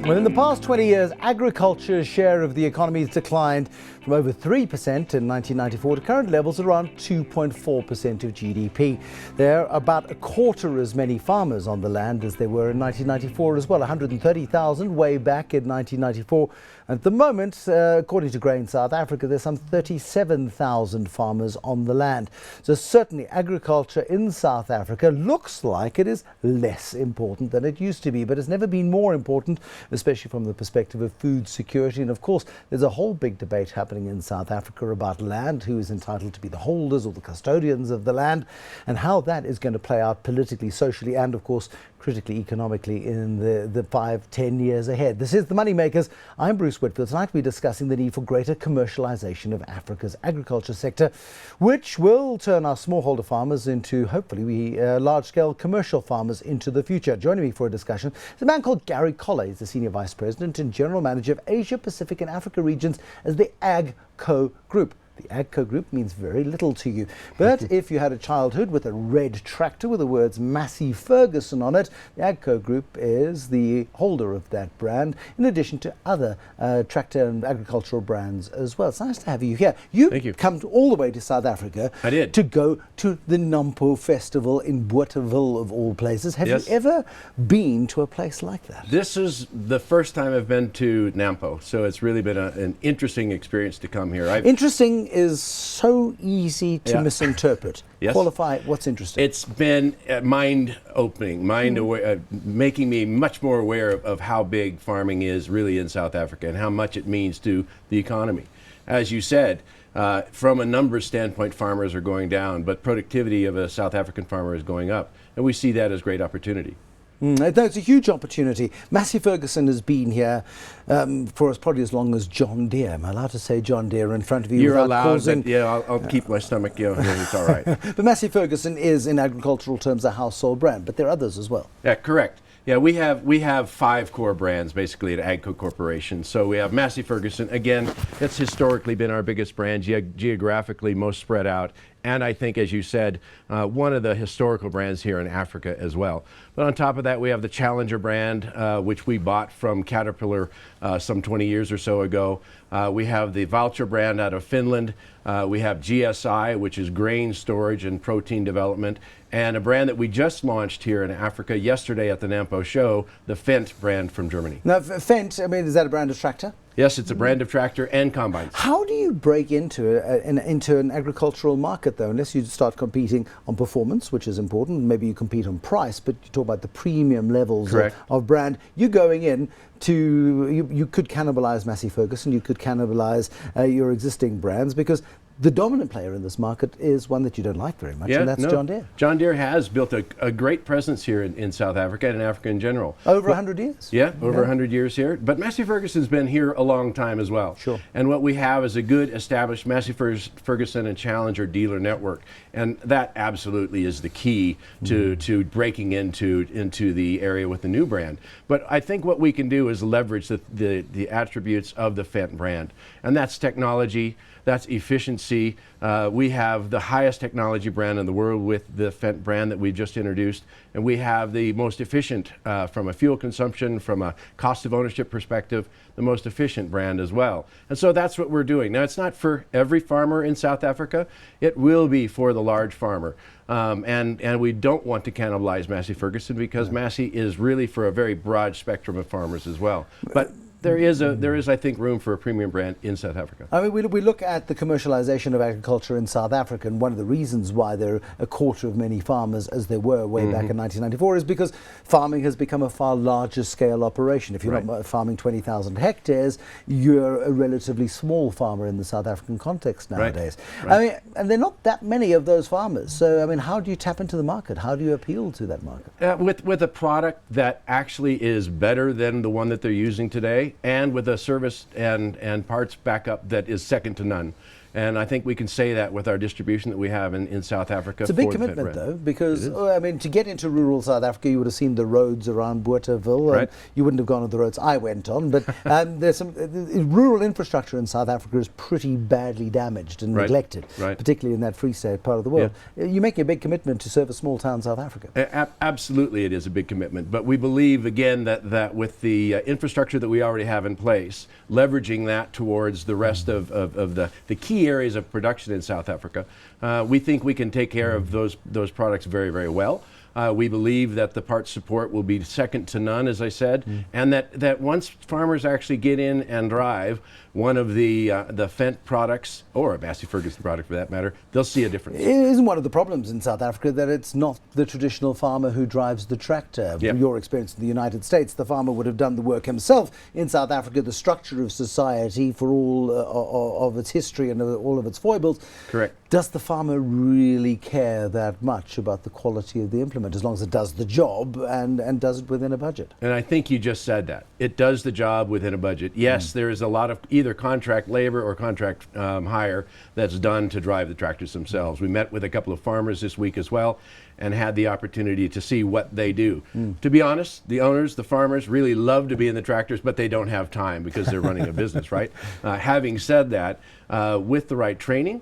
Well, in the past 20 years, agriculture's share of the economy has declined from over 3% in 1994 to current levels around 2.4% of GDP. There are about a quarter as many farmers on the land as there were in 1994 as well, 130,000 way back in 1994. At the moment, according to Grain South Africa, there's some 37,000 farmers on the land. So certainly agriculture in South Africa looks like it is less important than it used to be, but it's never been more important, especially from the perspective of food security. And of course, there's a whole big debate happening in South Africa about land, who is entitled to be the holders or the custodians of the land, and how that is going to play out politically, socially, and of course, critically economically in the 5-10 years ahead. This is the Moneymakers. I'm Bruce Whitfield. Tonight we're discussing the need for greater commercialisation of Africa's agriculture sector, which will turn our smallholder farmers into, hopefully, large-scale commercial farmers into the future. Joining me for a discussion is a man called Gary Koller. He's the Senior Vice President and General Manager of Asia, Pacific and Africa regions as the AGCO Group. The AGCO Group means very little to you, but if you had a childhood with a red tractor with the words Massey Ferguson on it, the AGCO Group is the holder of that brand, in addition to other tractor and agricultural brands as well. It's nice to have you here. Thank you. Come all the way to South Africa. I did. To go to the Nampo Festival in Whitfield, of all places. Have Yes. you ever been to a place like that? This is the first time I've been to Nampo, so it's really been an interesting experience to come here. Interesting is so easy to misinterpret. Yes. Qualify what's interesting. It's been mind-opening, making me much more aware of how big farming is really in South Africa and how much it means to the economy. As you said, from a numbers standpoint, farmers are going down, but productivity of a South African farmer is going up, and we see that as great opportunity. It's a huge opportunity. Massey Ferguson has been here for probably as long as John Deere. Am I allowed to say John Deere in front of you? You're without allowed, causing... but yeah, I'll keep my stomach, it's all right. But Massey Ferguson is, in agricultural terms, a household brand, but there are others as well. Yeah, correct. Yeah, we have 5 core brands basically at AGCO Corporation. So we have Massey Ferguson. Again, it's historically been our biggest brand, geographically most spread out, and I think, as you said, one of the historical brands here in Africa as well. But on top of that, we have the Challenger brand, which we bought from Caterpillar some 20 years or so ago. We have the Voucher brand out of Finland. We have GSI, which is grain storage and protein development, and a brand that we just launched here in Africa yesterday at the Nampo show, the Fendt brand from Germany. Now, Fendt, I mean, is that a brand of tractor? Yes, it's a brand of tractor and combines. How do you break into an agricultural market, though, unless you start competing on performance, which is important? Maybe you compete on price, but you talk about the premium levels of brand. You're going in to, you could cannibalize Massey Ferguson, you could cannibalize your existing brands, because the dominant player in this market is one that you don't like very much, and that's John Deere. John Deere has built a great presence here in South Africa and in Africa in general. Over 100 years? Yeah, over 100 years here. But Massey Ferguson's been here a long time as well. Sure. And what we have is a good established Massey Ferguson and Challenger dealer network. And that absolutely is the key to breaking into the area with the new brand. But I think what we can do is leverage the attributes of the Fendt brand. And that's technology, that's efficiency. We have the highest technology brand in the world with the Fendt brand that we just introduced, and we have the most efficient, from a fuel consumption, from a cost of ownership perspective, the most efficient brand as well. And so that's what we're doing. Now, it's not for every farmer in South Africa. It will be for the large farmer. And we don't want to cannibalize Massey Ferguson, because Massey is really for a very broad spectrum of farmers as well. But there is, I think, room for a premium brand in South Africa. I mean, we look at the commercialization of agriculture in South Africa, and one of the reasons why there are a quarter of many farmers as there were way back in 1994 is because farming has become a far larger scale operation. If you're not farming 20,000 hectares, you're a relatively small farmer in the South African context nowadays. Right. I mean, and there are not that many of those farmers. So, I mean, how do you tap into the market? How do you appeal to that market? With a product that actually is better than the one that they're using today, and with a service and parts backup that is second to none. And I think we can say that with our distribution that we have in South Africa. It's a big commitment, though, because I mean, to get into rural South Africa, you would have seen the roads around Whitfield. Right. You wouldn't have gone on the roads I went on, but there's some rural infrastructure in South Africa is pretty badly damaged and neglected, particularly in that Free State part of the world. Yeah. You're making a big commitment to serve a small town South Africa. Absolutely, it is a big commitment. But we believe, again, that with the infrastructure that we already have in place, leveraging that towards the rest of the key areas of production in South Africa, we think we can take care of those products very, very well. We believe that the parts support will be second to none, as I said, and that once farmers actually get in and drive one of the Fendt products, or a Massey Ferguson product for that matter, they'll see a difference. It isn't one of the problems in South Africa that it's not the traditional farmer who drives the tractor. Yep. From your experience in the United States, the farmer would have done the work himself. In South Africa, the structure of society, for all of its history and all of its foibles, correct. Does the farmer really care that much about the quality of the implement, as long as it does the job and does it within a budget? And I think you just said that. It does the job within a budget. Yes, there is a lot of either contract labor or contract hire that's done to drive the tractors themselves. We met with a couple of farmers this week as well and had the opportunity to see what they do. To be honest, the owners, the farmers, really love to be in the tractors, but they don't have time because they're running a business, right? Having said that, with the right training,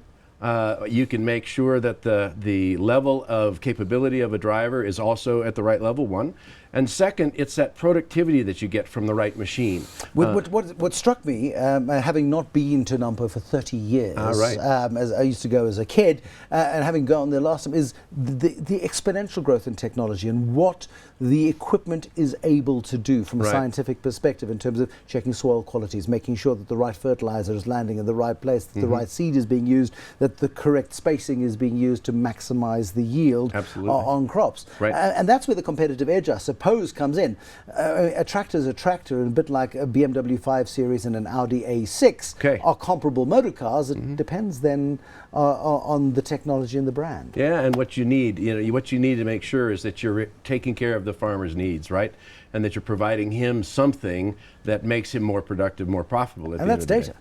you can make sure that the level of capability of a driver is also at the right level, one. And second, it's that productivity that you get from the right machine. What struck me, having not been to Nampo for 30 years, as I used to go as a kid, and having gone there last time, is the exponential growth in technology and what the equipment is able to do from a scientific perspective in terms of checking soil qualities, making sure that the right fertilizer is landing in the right place, that the right seed is being used, that the correct spacing is being used to maximize the yield on crops. And that's where the competitive edge, I suppose, comes in. A tractor is a tractor, and a bit like a BMW 5 Series and an Audi A6 are comparable motor cars. It depends then on the technology and the brand. Yeah, and what you need, what you need to make sure is that you're taking care of the farmer's needs, right? And that you're providing him something that makes him more productive, more profitable. And that's data.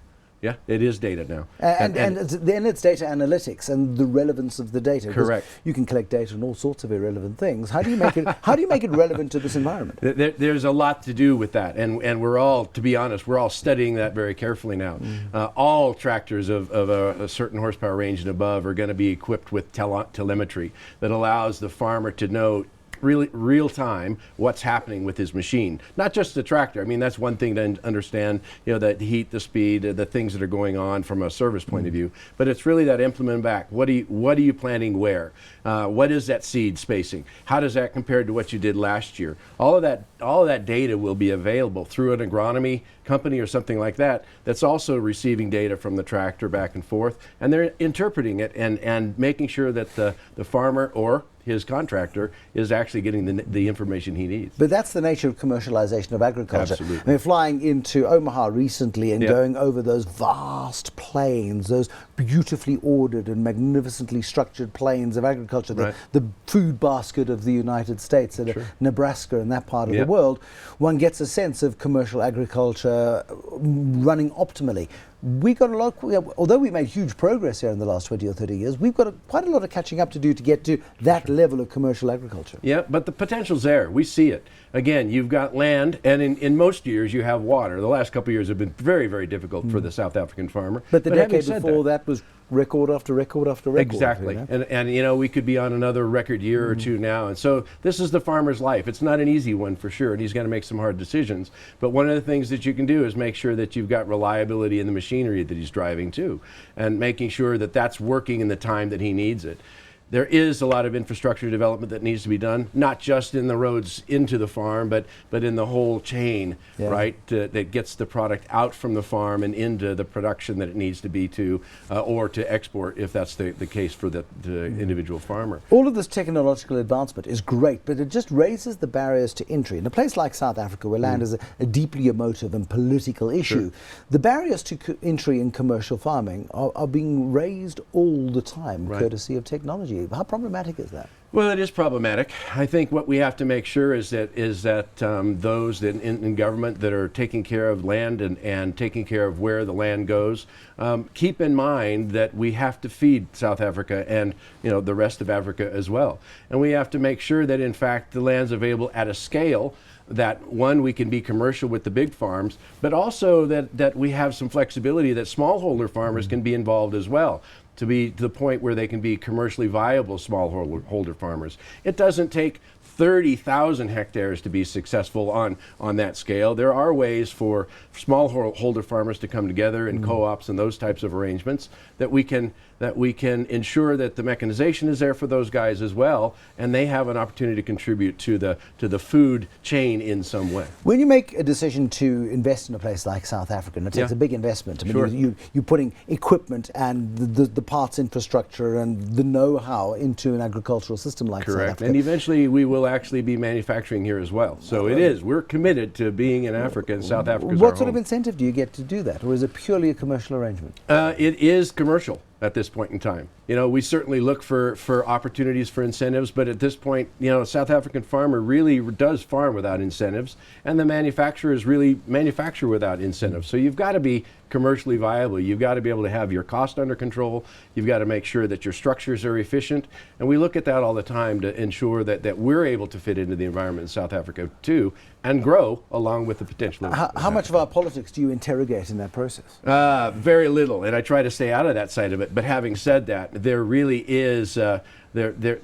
Yeah, it is data now. And then it's data analytics and the relevance of the data. Correct. You can collect data on all sorts of irrelevant things. How do you make it? How do you make it relevant to this environment? There's a lot to do with that, and we're all, to be honest, we're all studying that very carefully now. All tractors of a certain horsepower range and above are going to be equipped with telemetry that allows the farmer to know real time what's happening with his machine. Not just the tractor. I mean, that's one thing to understand, the heat, the speed, the things that are going on from a service point of view. But it's really that implement back. What are you planting where? What is that seed spacing? How does that compare to what you did last year? All of that data will be available through an agronomy company or something like that that's also receiving data from the tractor back and forth, and they're interpreting it and making sure that the farmer or his contractor is actually getting the information he needs. But that's the nature of commercialization of agriculture. Absolutely. I mean, flying into Omaha recently and going over those vast plains, those beautifully ordered and magnificently structured plains of agriculture, the food basket of the United States, Nebraska and that part of the world, one gets a sense of commercial agriculture running optimally. We got a lot, although we made huge progress here in the last 20 or 30 years, we've got quite a lot of catching up to do to get to that level of commercial agriculture. Yeah, but the potential's there. We see it. Again, you've got land, and in most years you have water. The last couple of years have been very, very difficult for the South African farmer. But the decade before that was record after record after record. Exactly. And we could be on another record year or two now. And so this is the farmer's life. It's not an easy one for sure, and he's got to make some hard decisions. But one of the things that you can do is make sure that you've got reliability in the machinery that he's driving too, and making sure that that's working in the time that he needs it. There is a lot of infrastructure development that needs to be done, not just in the roads into the farm, but in the whole chain, right, that gets the product out from the farm and into the production that it needs to be to, or to export if that's the case for the individual farmer. All of this technological advancement is great, but it just raises the barriers to entry. In a place like South Africa, where land is a deeply emotive and political issue, the barriers to entry in commercial farming are being raised all the time, courtesy of technology. technology. How problematic is that? Well, it is problematic. I think what we have to make sure is that those in government that are taking care of land and taking care of where the land goes, keep in mind that we have to feed South Africa and the rest of Africa as well. And we have to make sure that in fact the land's available at a scale that, one, we can be commercial with the big farms, but also that we have some flexibility that smallholder farmers can be involved as well, to be to the point where they can be commercially viable smallholder farmers. It doesn't take 30,000 hectares to be successful on that scale. There are ways for smallholder farmers to come together in co-ops and those types of arrangements that we can ensure that the mechanization is there for those guys as well, and they have an opportunity to contribute to the food chain in some way. When you make a decision to invest in a place like South Africa, and it takes a big investment. I mean, Sure. you're putting equipment and the parts infrastructure and the know-how into an agricultural system like South Africa. And eventually we will actually be manufacturing here as well. So it is. We're committed to being in Africa, and South Africa is our What sort of home. incentive do you get to do that, or is it purely a commercial arrangement? It is commercial at this point in time. We certainly look for opportunities for incentives, but at this point, a South African farmer really does farm without incentives, and the manufacturers really manufacture without incentives. So you've got to be commercially viable. You've got to be able to have your cost under control. You've got to make sure that your structures are efficient. And we look at that all the time to ensure that we're able to fit into the environment in South Africa too, and grow along with the potential. How much of our politics do you interrogate in that process? Very little, and I try to stay out of that side of it. But having said that, there really is.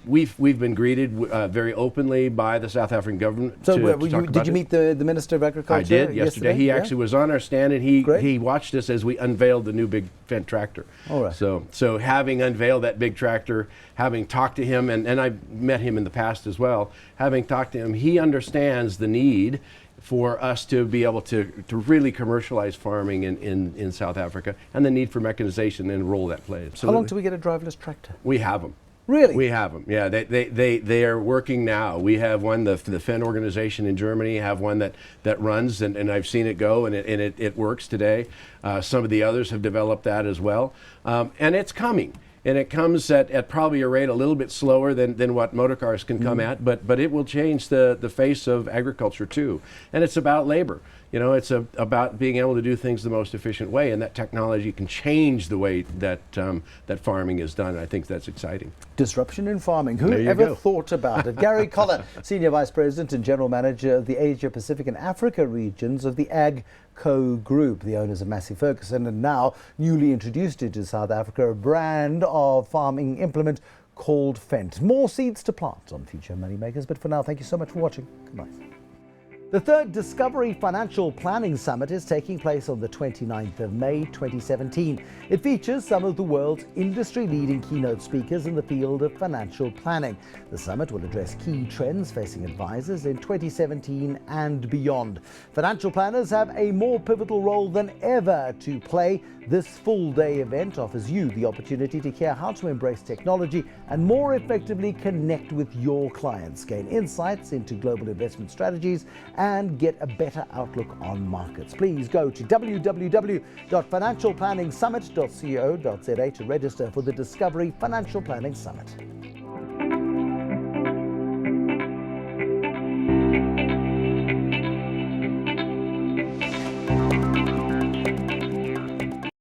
We've been greeted very openly by the South African government. So, did you meet the Minister of Agriculture? I did yesterday. He actually was on our stand, and he watched us as we unveiled the new big Fendt tractor. All right. So having unveiled that big tractor, having talked to him, and I met him in the past as well. Having talked to him, he understands the need for us to be able to really commercialize farming in South Africa, and the need for mechanization and the role that plays. How long till we get a driverless tractor? We have them. Really? We have them. Yeah, they are working now. We have one, the Fendt organization in Germany have one that runs, and I've seen it go, and it works today. Some of the others have developed that as well, and it's coming. And it comes at probably a rate a little bit slower than what motor cars can come at, but it will change the face of agriculture too. And it's about labor. It's about being able to do things the most efficient way, and that technology can change the way that farming is done. I think that's exciting. Disruption in farming. Who ever thought about it? Gary Collar, Senior Vice President and General Manager of the Asia Pacific and Africa regions of the AGCO Group, the owners of Massey Ferguson, and now newly introduced into South Africa, a brand of farming implement called Fendt. More seeds to plant on future Moneymakers, but for now, thank you so much for watching. Goodbye. The third Discovery Financial Planning Summit is taking place on the 29th of May 2017. It features some of the world's industry-leading keynote speakers in the field of financial planning. The summit will address key trends facing advisors in 2017 and beyond. Financial planners have a more pivotal role than ever to play. This full-day event offers you the opportunity to hear how to embrace technology and more effectively connect with your clients, gain insights into global investment strategies, and get a better outlook on markets. Please go to www.financialplanningsummit.co.za to register for the Discovery Financial Planning Summit.